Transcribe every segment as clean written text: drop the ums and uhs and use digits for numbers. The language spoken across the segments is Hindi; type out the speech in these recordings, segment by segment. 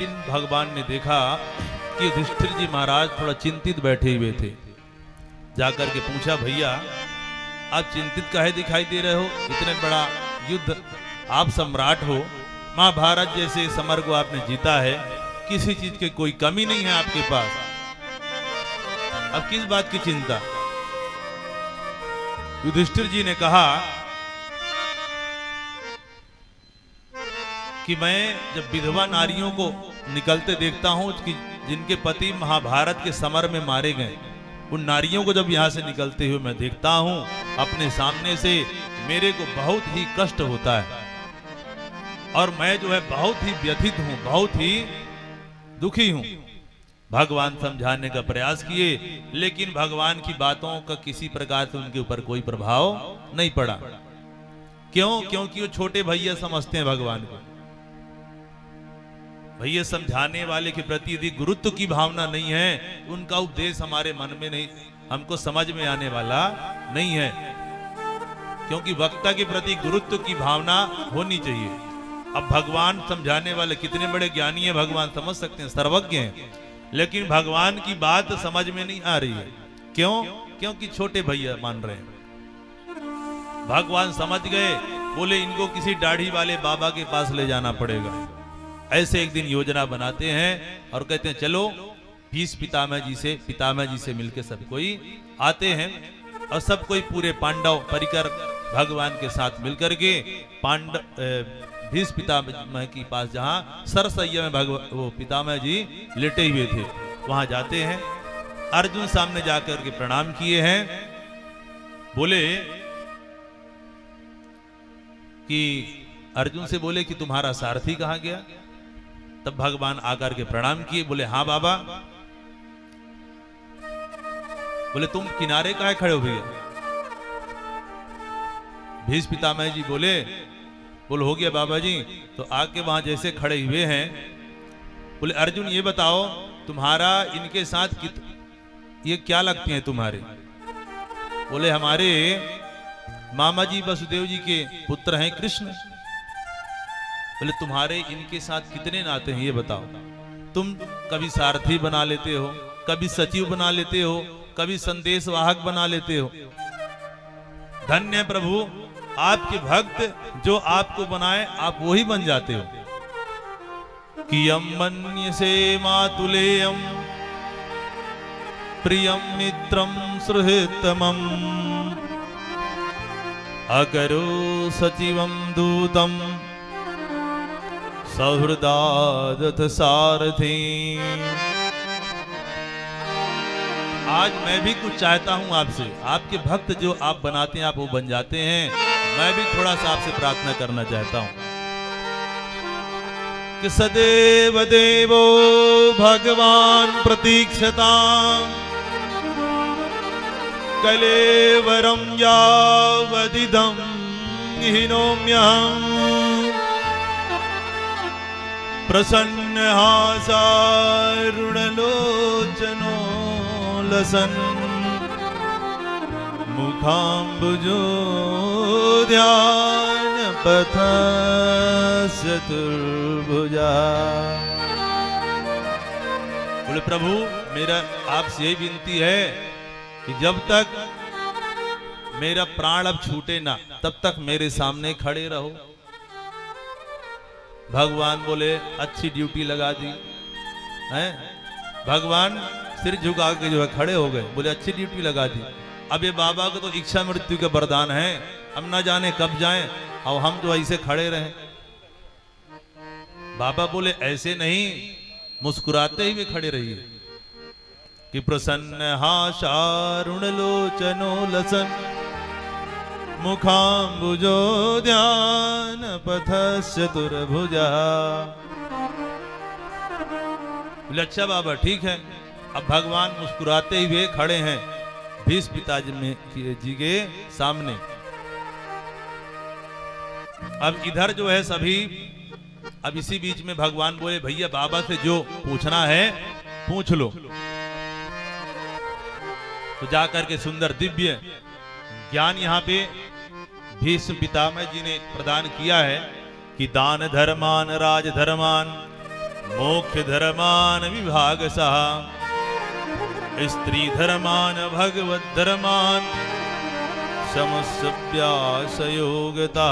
दिन भगवान ने देखा कि युधिष्ठिर जी महाराज थोड़ा चिंतित बैठे हुए थे। जाकर के पूछा, भैया आप चिंतित काहे दिखाई दे रहे हो? इतने बड़ा युद्ध, आप सम्राट हो, महाभारत जैसे समर को आपने जीता है, किसी चीज की कोई कमी नहीं है आपके पास, अब किस बात की चिंता? युधिष्ठिर जी ने कहा कि मैं जब विधवा नारियों को निकलते देखता हूं कि जिनके पति महाभारत के समर में मारे गए, उन नारियों को जब यहां से निकलते हुए मैं देखता हूं अपने सामने से, मेरे को बहुत ही कष्ट होता है और मैं जो है बहुत ही व्यथित हूं, बहुत ही दुखी हूं। भगवान समझाने का प्रयास किए, लेकिन भगवान की बातों का किसी प्रकार से उनके ऊपर कोई प्रभाव नहीं पड़ा। क्यों? क्योंकि वो छोटे भैया समझते हैं भगवान को। भैया समझाने वाले के प्रति यदि गुरुत्व की भावना नहीं है, उनका उपदेश हमारे मन में नहीं, हमको समझ में आने वाला नहीं है। क्योंकि वक्ता के प्रति गुरुत्व की भावना होनी चाहिए। अब भगवान समझाने वाले कितने बड़े ज्ञानी हैं, भगवान समझ सकते हैं, सर्वज्ञ हैं, लेकिन भगवान की बात समझ में नहीं आ रही है। क्यों? क्योंकि छोटे भैया मान रहे हैं। भगवान समझ गए, बोले इनको किसी दाढ़ी वाले बाबा के पास ले जाना पड़ेगा। ऐसे एक दिन योजना बनाते हैं और कहते हैं चलो भीष्म पितामह जी से मिलकर सब कोई आते हैं, और सब कोई पूरे पांडव परिकर भगवान के साथ मिलकर के भीष्म पितामह के पास, जहां सरसैया में वो पितामह जी लेटे हुए थे, वहां जाते हैं। अर्जुन सामने जाकर के प्रणाम किए हैं, बोले कि अर्जुन से बोले कि तुम्हारा सारथी कहां गया? तब भगवान आकर के प्रणाम किए, बोले हाँ बाबा। बोले तुम किनारे काहे खड़े हो भैया? भीष्म पितामह जी बोले हो गया बाबा जी। तो आके वहां जैसे खड़े हुए हैं, बोले अर्जुन ये बताओ तुम्हारा इनके साथ ये क्या लगते हैं तुम्हारे? बोले हमारे मामा जी वसुदेव जी के पुत्र हैं कृष्ण। बोले तुम्हारे इनके साथ कितने नाते हैं ये बताओ? तुम कभी सारथी बना लेते हो, कभी सचिव बना लेते हो, कभी संदेश वाहक बना लेते हो। धन्य प्रभु, आपके भक्त जो आपको बनाए आप वही बन जाते हो। कियम मन्यसे मातुलेयम प्रियम मित्रम सुहृतमम अकरो सचिवम दूतम सहृदादथ सारथी। आज मैं भी कुछ चाहता हूं आपसे, आपके भक्त जो आप बनाते हैं आप वो बन जाते हैं। मैं भी थोड़ा सा आपसे प्रार्थना करना चाहता हूं कि सदैव देवो भगवान प्रतीक्षताम् कलेवरं यावदिदं हिनोम्यहम् प्रसन्नहासारुणलोचनो लसन् मुखाम्बुजो ध्यान पथचतुर्भुजा। बोले प्रभु मेरा आपसे यही विनती है कि जब तक मेरा प्राण अब छूटे ना तब तक मेरे सामने खड़े रहो। भगवान बोले अच्छी ड्यूटी लगा दी है। भगवान सिर झुका के जो है खड़े हो गए, बोले अच्छी ड्यूटी लगा दी। अब ये बाबा को तो इच्छा मृत्यु का वरदान है, हम ना जाने कब जाएं और हम जो ऐसे खड़े रहें। बाबा बोले ऐसे नहीं, मुस्कुराते ही वे खड़े रहिए कि प्रसन्न हासारुण लोचनो लसन मुखाम्बुजो ध्यान पथचतुर्भुजा। बोले अच्छा बाबा ठीक है। अब भगवान मुस्कुराते हुए खड़े हैं भीष्म पिताजी के सामने। अब इधर जो है सभी, अब इसी बीच में भगवान बोले भैया बाबा से जो पूछना है पूछ लो। तो जाकर के सुंदर दिव्य ज्ञान यहाँ पे भीष्म पितामह जी ने प्रदान किया है कि दान धर्मान राज धर्मान मोक्ष धर्मान विभाग सहा, स्त्री धर्मान भगवत धर्मान समस्व्यास योगता।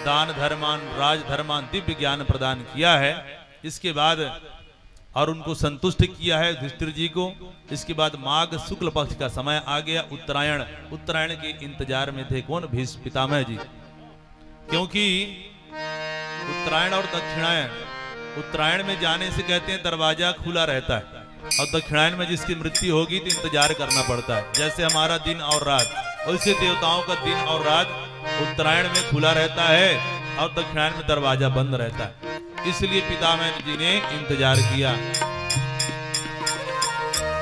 दान धर्मान राज धर्मान दिव्य ज्ञान प्रदान किया है। इसके बाद और उनको संतुष्ट किया है युधिष्ठिर जी को। इसके बाद माघ शुक्ल पक्ष का समय आ गया, उत्तरायण। उत्तरायण के इंतजार में थे कौन? भीष्म पितामह जी। क्योंकि उत्तरायण और दक्षिणायन, उत्तरायण में जाने से कहते हैं दरवाजा खुला रहता है, और दक्षिणायन में जिसकी मृत्यु होगी तो इंतजार करना पड़ता है। जैसे हमारा दिन और रात, वैसे देवताओं का दिन और रात उत्तरायण में खुला रहता है और दक्षिणायन में दरवाजा बंद रहता है। इसलिए पितामह जी ने इंतजार किया।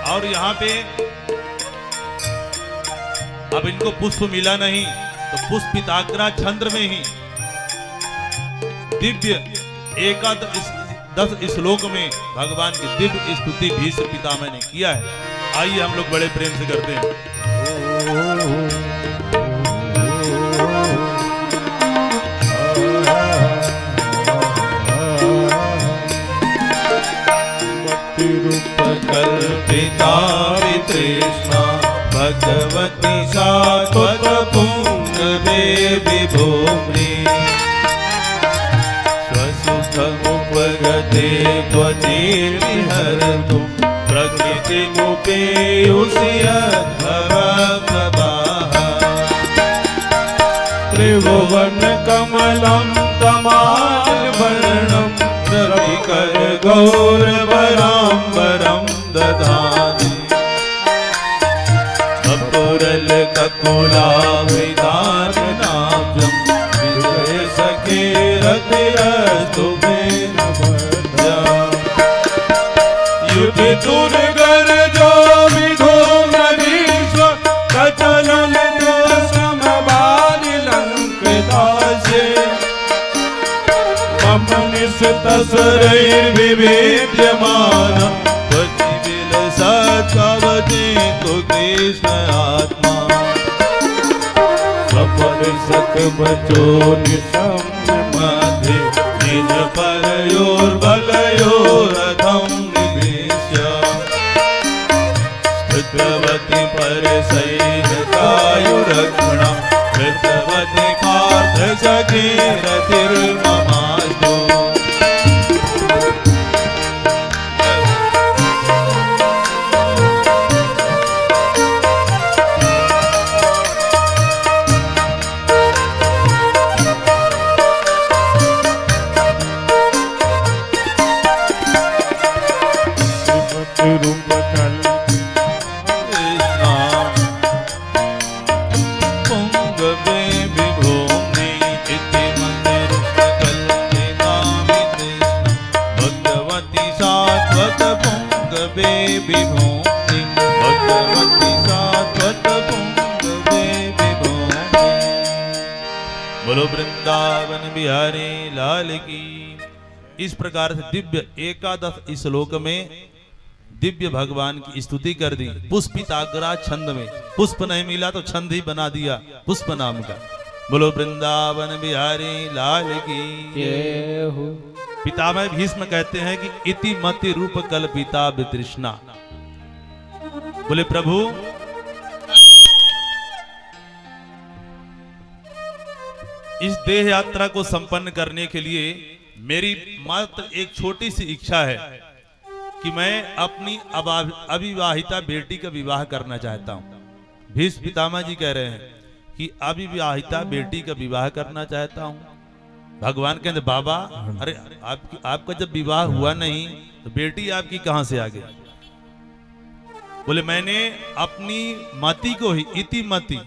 और यहाँ पे अब इनको पुष्प मिला नहीं, तो पुष्पिताग्रा छंद्र में ही दिव्य एकादश श्लोक में भगवान की दिव्य स्तुति भीष्म पितामह ने किया है। आइए हम लोग बड़े प्रेम से करते हैं। कल्पिता तृष्णा भगवती शाश्वत पुंगवे विभूमि, स्वसुखमुपगते त्वतीर्विहरतु प्रकृतिमुपेयुषियद्भवप्रभाः। त्रिभुवन कमलं तमालवर्णं रविकर गौरवराम्बरं दधामि, कपुरल ककुलाभिधाननाभ्यं विजय सखे रतिरस्तु मे नभः। युधि दुर्गर्जो विधूम्रविश्व कचललितो समबालिलङ्कृतास्ये, मम निशितशरैर्विभेद्यमानः त्वद्विलसत्कवचितो कृष्ण आत्मा। स्वपरिषद्वचो निशम्य मध्ये निज परयोर्बलयोरथं निवेश्य, स्थितवती परसैनिकायुरक्षणा कृतवती पार्थ सखे रतिर्ममास्तु। बोलो वृंदावन बिहारी लाल की। इस प्रकार से दिव्य एकादश श्लोक में दिव्य भगवान की स्तुति कर दी। पुष्पिताग्रा छंद में, पुष्प नहीं मिला तो छंद ही बना दिया पुष्प नाम का। बोलो वृंदावन बिहारी लाल की। पितामह भीष्म कहते हैं कि इति मति रूप कल्पिता वितृष्णा। बोले प्रभु इस देह यात्रा को संपन्न करने के लिए मेरी मात्र एक छोटी सी इच्छा है कि मैं अपनी अविवाहिता बेटी का विवाह करना चाहता हूं। भीष्म पितामह जी कह रहे हैं कि अविवाहिता बेटी का विवाह करना चाहता हूं। भगवान कहते बाबा अरे आपका जब विवाह हुआ नहीं तो बेटी आपकी कहां से आ गई? बोले मैंने अपनी मति को ही, इति मति,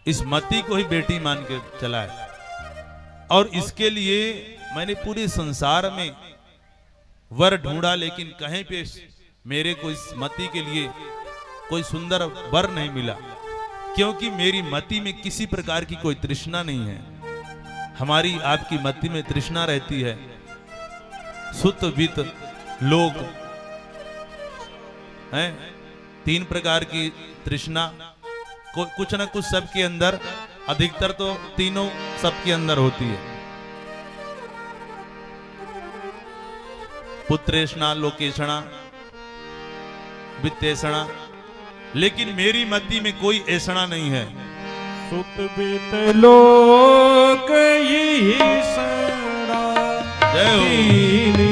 इस मति को ही बेटी मान के चला है, और इसके लिए मैंने पूरे संसार में वर ढूंढा, लेकिन कहीं पे मेरे को इस मति के लिए कोई सुंदर वर नहीं मिला, क्योंकि मेरी मति में किसी प्रकार की कोई तृष्णा नहीं है। हमारी आपकी मति में तृष्णा रहती है, सुत वित लोक है, तीन प्रकार की तृष्णा कुछ न कुछ सबके अंदर, अधिकतर तो तीनों सबके अंदर होती है। पुत्रेषणा लोकेषणा वित्तेषणा, लेकिन मेरी मति में कोई ऐसणा नहीं है। सुत बित लोक ईसणा जय हो, दीनी।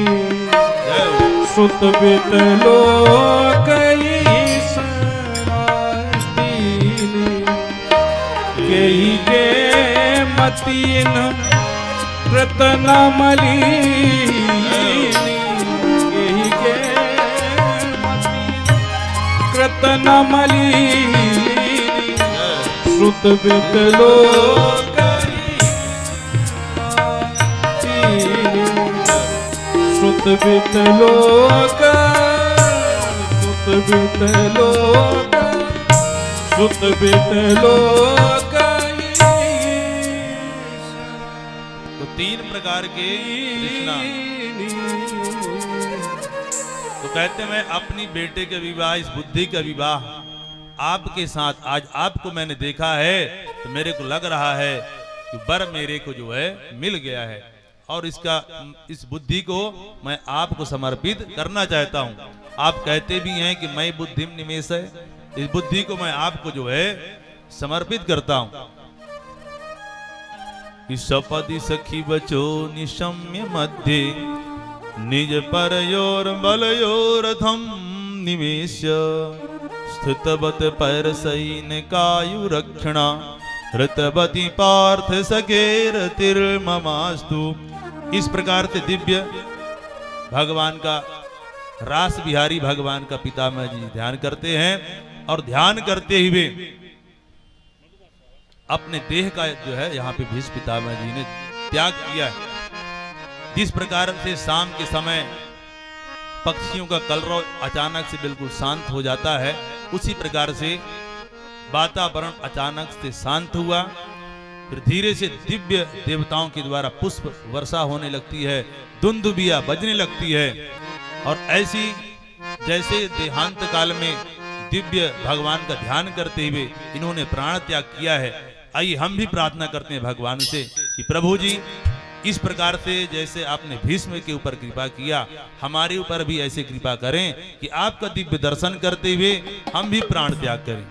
जय हो। सुत बित लोक ईसणा दीनी। केहि के मतीन कृतन मलीनी। केहि के मतीन कृतन मलीनी। श्रुत बित लोक श्रुत बित लोक श्रुत बित लोक श्रुत बित लोक। तो तीन प्रकार के तृष्णा। तो कहते मैं अपनी बेटे के विवाह, इस बुद्धि का विवाह आपके साथ, आज आपको मैंने देखा है तो मेरे को लग रहा है कि वर मेरे को जो है मिल गया है, और इस बुद्धि को मैं आपको समर्पित करना चाहता हूं। आप कहते भी हैं कि मैं बुद्धिम निमेष है, इस बुद्धि को मैं आपको जो है समर्पित करता हूं। कि सपदि सखी बचो निशम्य मध्य निज परयोर बलयोरथम निवेश स्थितवत पर सैन कायु रक्षणा हृतवती पार्थ सखेर तिर्ममास्तु। इस प्रकार से दिव्य भगवान का, रास बिहारी भगवान का पितामह जी ध्यान करते हैं, और ध्यान करते हुए अपने देह का जो है यहाँ पे भीष्म पितामह जी ने त्याग किया है। जिस प्रकार से शाम के समय पक्षियों का कलरव अचानक से बिल्कुल शांत हो जाता है, उसी प्रकार से वातावरण अचानक से शांत हुआ। फिर धीरे से दिव्य देवताओं के द्वारा पुष्प वर्षा होने लगती है, दुंदुबिया बजने लगती है, और ऐसी जैसे देहांत काल में दिव्य भगवान का ध्यान करते हुए इन्होंने प्राण त्याग किया है। आइए हम भी प्रार्थना करते हैं भगवान से कि प्रभु जी, इस प्रकार से जैसे आपने भीष्म के ऊपर कृपा किया, हमारे ऊपर भी ऐसे कृपा करें कि आपका दिव्य दर्शन करते हुए हम भी प्राण त्याग करें।